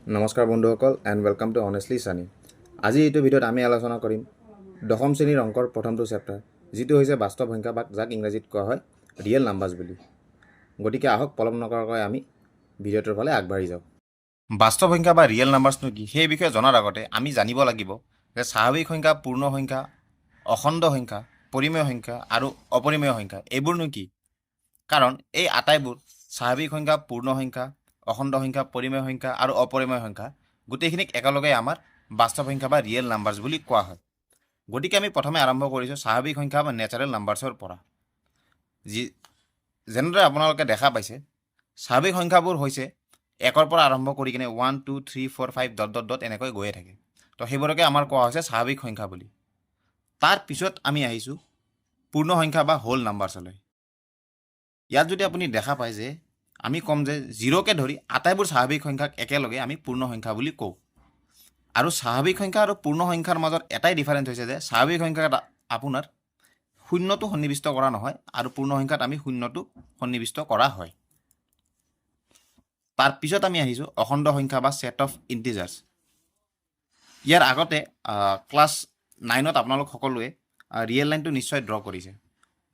নমস্কাৰ বন্ধুসকল and welcome to honestly Sunny. আজি এইটো ভিডিঅ'ত আমি আলোচনা কৰিম দশম শ্ৰেণীৰ অংকৰ প্ৰথমটো চেপ্টাৰ, যিটো হৈছে বাস্তৱ সংখ্যা বা যাক ইংৰাজীত কোৱা হয় ৰিয়েল নাম্বাৰ্ছ বুলি। গতিকে আহক পলম নকৰাকৈ আমি ভিডিঅ'টোৰ ফালে আগবাঢ়ি যাওঁ। বাস্তৱ সংখ্যা বা ৰিয়েল নাম্বাৰ্ছনো কি সেই বিষয়ে জনাৰ আগতে আমি জানিব লাগিব যে স্বাভাৱিক সংখ্যা, পূৰ্ণ সংখ্যা, অখণ্ড সংখ্যা, পৰিমেয় সংখ্যা আৰু অপৰিমেয় সংখ্যা এইবোৰনো কি। কাৰণ এই আটাইবোৰ স্বাভাৱিক সংখ্যা, পূৰ্ণ সংখ্যা, অখণ্ড সংখ্যা, পৰিমেয় সংখ্যা আৰু অপৰিমেয় সংখ্যা গোটেইখিনিক একেলগে আমাৰ বাস্তৱ সংখ্যা বা ৰিয়েল নাম্বাৰ্ছ বুলি কোৱা হয়। গতিকে আমি প্ৰথমে আৰম্ভ কৰিছোঁ স্বাভাৱিক সংখ্যা বা নেচাৰেল নাম্বাৰ্ছৰ পৰা। যেনেদৰে আপোনালোকে দেখা পাইছে, স্বাভাৱিক সংখ্যাবোৰ হৈছে একৰ পৰা আৰম্ভ কৰি কিনে 1 2 3 4 5 ডট ডট ডট এনেকৈ গৈয়ে থাকে। তো সেইবোৰকে আমাৰ কোৱা হৈছে স্বাভাৱিক সংখ্যা বুলি। তাৰ পিছত আমি আহিছোঁ পূৰ্ণ সংখ্যা বা হোল নাম্বাৰ্ছলৈ। ইয়াত যদি আপুনি দেখা পায় যে আমি ক'ম যে 0কে ধৰি আটাইবোৰ স্বাভাৱিক সংখ্যাক একেলগে আমি পূৰ্ণ সংখ্যা বুলি কওঁ। আৰু স্বাভাৱিক সংখ্যা আৰু পূৰ্ণ সংখ্যাৰ মাজত এটাই ডিফাৰেঞ্চ হৈছে যে স্বাভাৱিক সংখ্যাত আপোনাৰ শূন্যটো সন্নিৱিষ্ট কৰা নহয় আৰু পূৰ্ণ সংখ্যাত আমি শূন্যটো সন্নিৱিষ্ট কৰা হয়। তাৰপিছত আমি আহিছোঁ অখণ্ড সংখ্যা বা ছেট অফ ইণ্টিজাৰ্ছ। ইয়াৰ আগতে ক্লাছ 9ত আপোনালোক সকলোৱে ৰিয়েল লাইনটো নিশ্চয় ড্ৰ কৰিছে।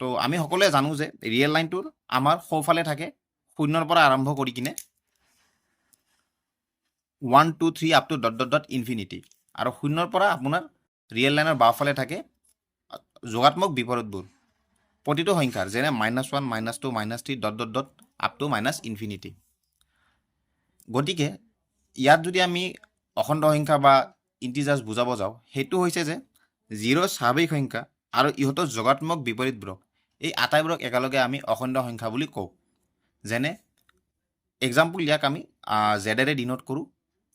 তো আমি সকলোৱে জানো যে ৰিয়েল লাইনটোৰ আমাৰ সোঁফালে থাকে শূন্যৰ পৰা আৰম্ভ কৰি কিনে 1 2 3 up to dot dot dot infinity, আৰু শূন্যৰ পৰা আপোনাৰ ৰিয়েল লাইনৰ বাওঁফালে থাকে যোগাত্মক বিপৰীতবোৰ প্ৰতিটো সংখ্যাৰ, যেনে -1 -2 -3 dot dot dot up to infinity. গতিকে ইয়াত যদি আমি অখণ্ড সংখ্যা বা ইণ্টিজাৰ্ছ বুজাব যাওঁ, সেইটো হৈছে যে 0 স্বাভাৱিক সংখ্যা আৰু ইহঁতৰ যোগাত্মক বিপৰীতবোৰক এই আটাইবোৰক একেলগে আমি অখণ্ড সংখ্যা বুলি কওঁ। যেনে এক্সাম্পল ইয়াক আমি জেডেৰে ডিনোট কৰোঁ,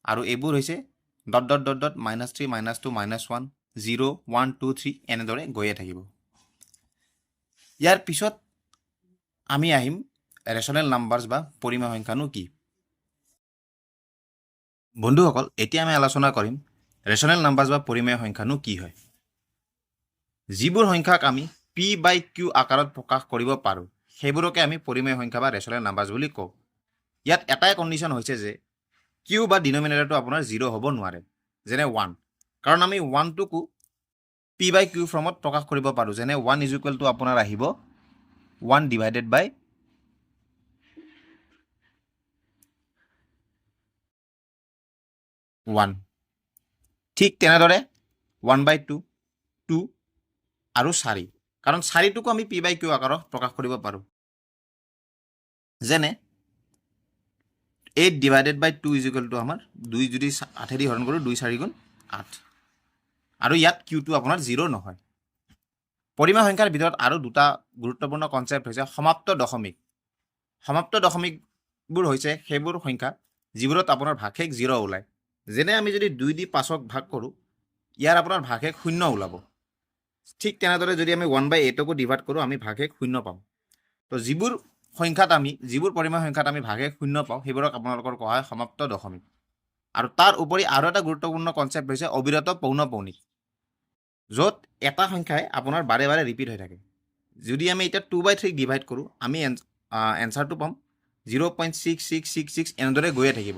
আৰু এইবোৰ হৈছে ডট ডট ডট ডট -3 -2 -1 0 1 2 3 এনেদৰে গৈয়ে থাকিব। ইয়াৰ পিছত আমি আহিম ৰেচনেল নাম্বাৰ্ছ বা পৰিমেয় সংখ্যানো কি। বন্ধুসকল, এতিয়া আমি আলোচনা কৰিম ৰেচনেল নাম্বাৰ্ছ বা পৰিমেয় সংখ্যানো কি হয়। যিবোৰ সংখ্যাক আমি p/q আকাৰত প্ৰকাশ কৰিব পাৰোঁ সেইবোৰকে আমি পৰিমেয় সংখ্যা বা ৰেচনেল নাম্বাৰ্ছ বুলি কওঁ। ইয়াত এটাই কণ্ডিশ্যন হৈছে যে কিউ বা ডিনমিনেটৰটো আপোনাৰ 0 হ'ব নোৱাৰে, যেনে 1, কাৰণ আমি 1টোকো p/q ফৰ্মত প্ৰকাশ কৰিব পাৰোঁ। যেনে 1 = আপোনাৰ আহিব 1 ডিভাইডেড বাই 1। ঠিক তেনেদৰে 1/2, 2 আৰু 4, কাৰণ 4টোকো আমি p/q আকাৰত প্ৰকাশ কৰিব পাৰোঁ। যেনে 8 ডিভাইডেড বাই 2 = আমাৰ 2 যদি 8 হৰণ কৰোঁ 2 4 × 8, আৰু ইয়াত কিউটো আপোনাৰ 0 নহয়। পৰিমেয় সংখ্যাৰ ভিতৰত আৰু দুটা গুৰুত্বপূৰ্ণ কনচেপ্ট হৈছে সমাপ্ত দশমিক। সমাপ্ত দশমিকবোৰ হৈছে সেইবোৰ সংখ্যা যিবোৰত আপোনাৰ ভাগশেষ 0 ওলায়। যেনে আমি যদি 2 দি 5ক ভাগ কৰোঁ, ইয়াৰ আপোনাৰ ভাগশেষ 0 ওলাব। ঠিক তেনেদৰে যদি আমি 1/8কো ডিভাইড কৰোঁ, আমি ভাগশেষ 0 পাম। তো যিবোৰ পৰিমেয় সংখ্যাত আমি ভাগশেষ 0 পাওঁ সেইবোৰক আপোনালোকৰ কোৱা হয় সমাপ্ত দশমিক। আৰু তাৰ উপৰি আৰু এটা গুৰুত্বপূৰ্ণ কনচেপ্ট হৈছে অবিৰত পৌনঃপুনিক, য'ত এটা সংখ্যাই আপোনাৰ বাৰে বাৰে ৰিপিট হৈ থাকে। যদি আমি এতিয়া 2/3 ডিভাইড কৰোঁ, আমি এনচাৰটো পাম 0.6666 এনেদৰে গৈয়ে থাকিব।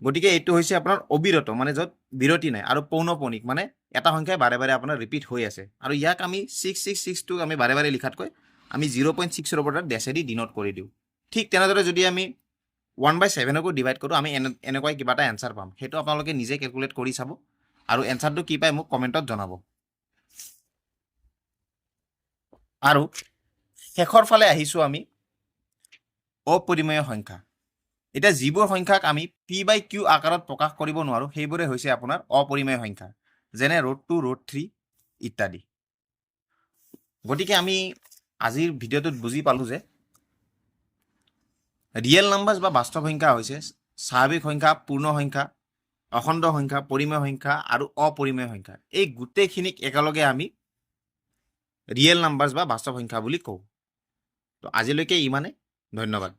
গতিকে এইটো হৈছে আপোনাৰ অবিৰত, মানে য'ত বিৰতি নাই, আৰু পৌনঃপুনিক মানে এটা সংখ্যাই বাৰে বাৰে আপোনাৰ ৰিপিট হৈ আছে। আৰু ইয়াক আমি 666টোক আমি বাৰে বাৰে লিখাতকৈ আমি 0.6ৰ ওপৰত ডেছেদি ডিনোট কৰি দিওঁ। ঠিক তেনেদৰে যদি আমি 1/7কো ডিভাইড কৰোঁ, আমি এনেকুৱাই কিবা এটা এনচাৰ পাম। সেইটো আপোনালোকে নিজে কেলকুলেট কৰি চাব, আৰু এনচাৰটো কি পায় মোক কমেণ্টত জনাব। আৰু শেষৰ ফালে আহিছোঁ আমি অপৰিমেয় সংখ্যা। এতিয়া যিবোৰ সংখ্যাক আমি p/q আকাৰত প্ৰকাশ কৰিব নোৱাৰোঁ সেইবোৰে হৈছে আপোনাৰ অপৰিমেয় সংখ্যা, যেনে √2, √3 ইত্যাদি। গতিকে আমি আজিৰ ভিডিঅ'টোত বুজি পালোঁ যে ৰিয়েল নাম্বাৰ্ছ বা বাস্তৱ সংখ্যা হৈছে স্বাভাৱিক সংখ্যা, পূৰ্ণ সংখ্যা, অখণ্ড সংখ্যা, পৰিমেয় সংখ্যা আৰু অপৰিমেয় সংখ্যা। এই গোটেইখিনিক একেলগে আমি ৰিয়েল নাম্বাৰ্ছ বা বাস্তৱ সংখ্যা বুলি কওঁ। তো আজিলৈকে ইমানে, ধন্যবাদ।